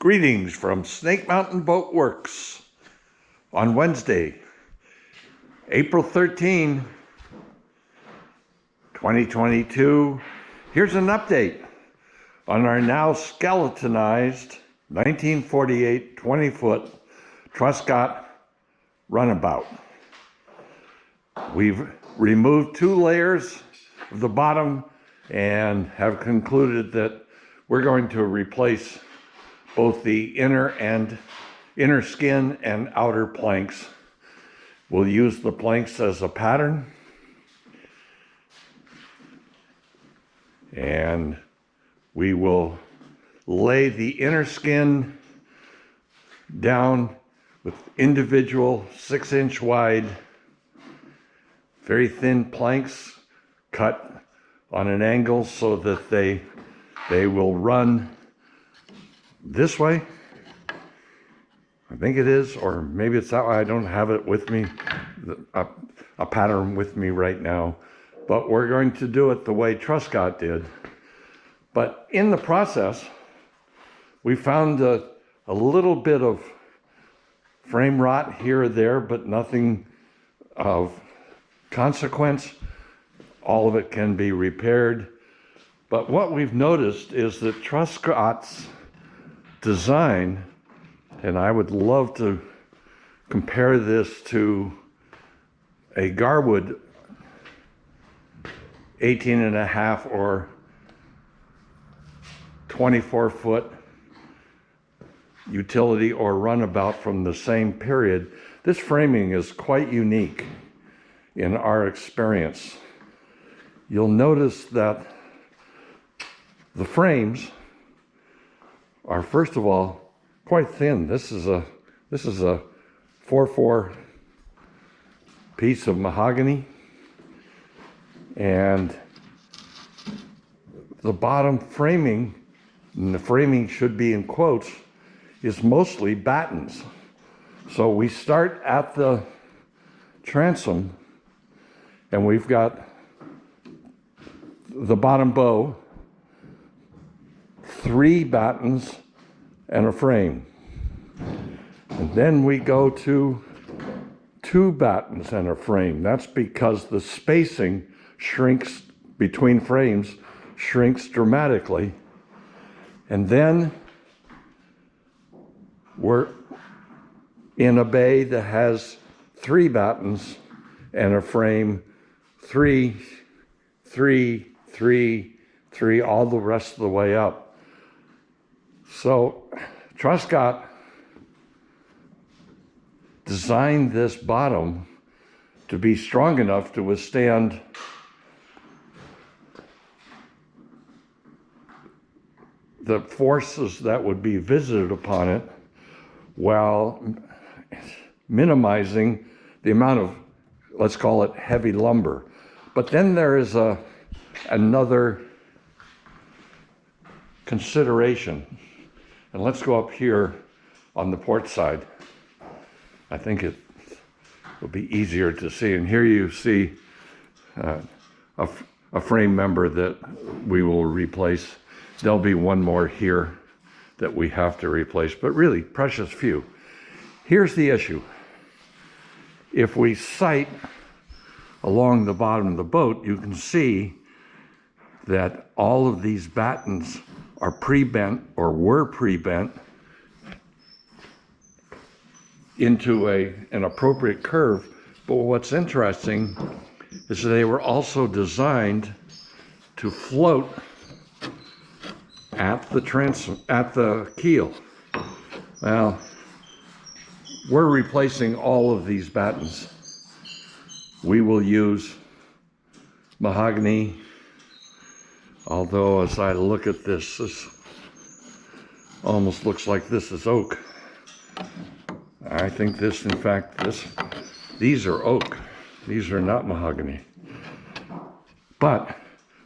Greetings from Snake Mountain Boat Works on Wednesday, April 13, 2022. Here's an update on our now skeletonized 1948 20-foot Truscott Runabout. We've removed 2 layers of the bottom and have concluded that we're going to replace both the inner skin and outer planks. We'll use the planks as a pattern, and we will lay the inner skin down with individual 6-inch wide, very thin planks cut on an angle so that they will run this way. I think it is, or maybe it's that way. I don't have it with me, a pattern with me right now, but we're going to do it the way Truscott did. But in the process, we found a little bit of frame rot here or there, but nothing of consequence. All of it can be repaired. But what we've noticed is that Truscott's design, and I would love to compare this to a Garwood 18.5 or 24-foot utility or runabout from the same period. This framing is quite unique in our experience. You'll notice that the frames are, first of all, quite thin. This is a 4x4 piece of mahogany, and the bottom framing, and the framing should be in quotes, is mostly battens. So we start at the transom, and we've got the bottom bow, 3 battens, and a frame. And then we go to 2 battens and a frame. That's because the spacing shrinks between frames, shrinks dramatically. And then we're in a bay that has 3 battens and a frame, 3, 3, 3, 3, all the rest of the way up. So Truscott designed this bottom to be strong enough to withstand the forces that would be visited upon it, while minimizing the amount of, let's call it, heavy lumber. But then there is another consideration. And let's go up here on the port side. I think it will be easier to see. And here you see a frame member that we will replace. There'll be one more here that we have to replace, but really precious few. Here's the issue. If we sight along the bottom of the boat, you can see that all of these battens are pre-bent, or were pre-bent, into an appropriate curve. But what's interesting is that they were also designed to float at the transom, at the keel. Now, we're replacing all of these battens. We will use mahogany, although as I look at this, this almost looks like this is oak. I think this, in fact, these are oak. These are not mahogany. But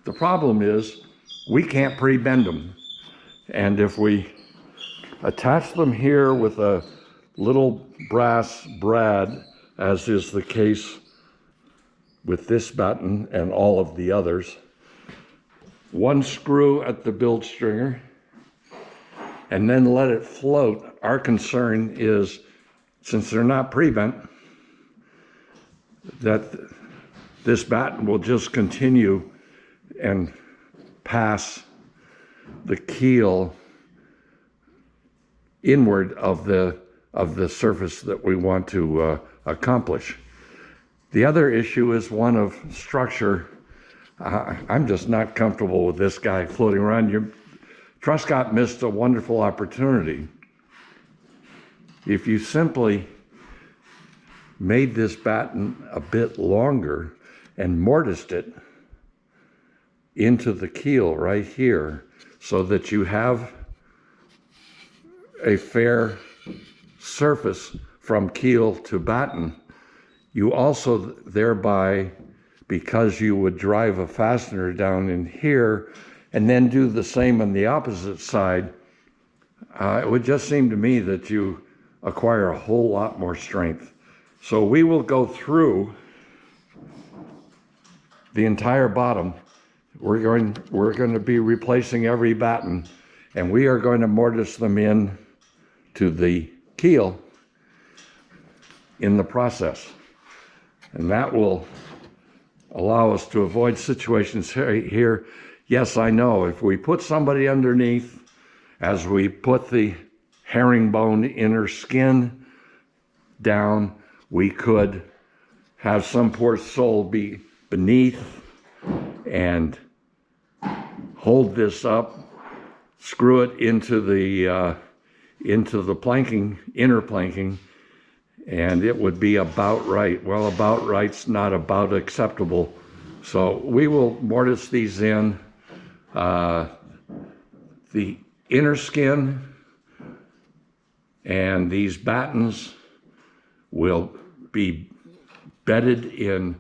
the problem is we can't pre-bend them. And if we attach them here with a little brass brad, as is the case with this batten and all of the others, one screw at the bilge stringer, and then let it float. Our concern is, since they're not pre-bent, that this batten will just continue and pass the keel inward of the surface that we want to accomplish. The other issue is one of structure. I'm just not comfortable with this guy floating around. Truscott missed a wonderful opportunity. If you simply made this batten a bit longer and mortised it into the keel right here, so that you have a fair surface from keel to batten, you also thereby, because you would drive a fastener down in here and then do the same on the opposite side, it would just seem to me that you acquire a whole lot more strength. So we will go through the entire bottom. We're going to be replacing every batten, and we are going to mortise them in to the keel in the process. And that will allow us to avoid situations here. Yes, I know, if we put somebody underneath, as we put the herringbone inner skin down, we could have some poor soul be beneath and hold this up, screw it into the planking, inner planking, and it would be about right. Well, about right's not about acceptable. So we will mortise these in. The inner skin and these battens will be bedded in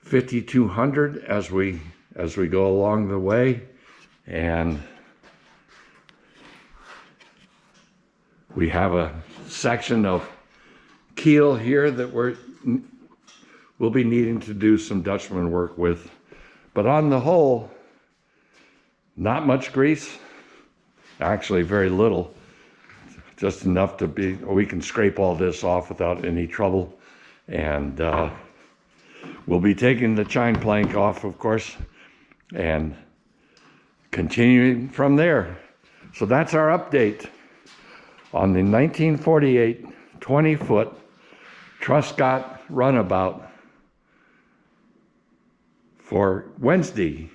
5200 as we go along the way, and we have a section of keel here that we'll be needing to do some Dutchman work with. But on the whole, not much grease, actually very little, just enough to be, we can scrape all this off without any trouble. And we'll be taking the chine plank off, of course, and continuing from there. So that's our update on the 1948 20-foot Truscott Runabout for Wednesday,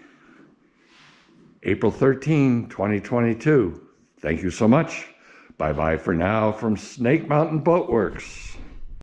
April 13, 2022. Thank you so much. Bye-bye for now from Snake Mountain Boat Works.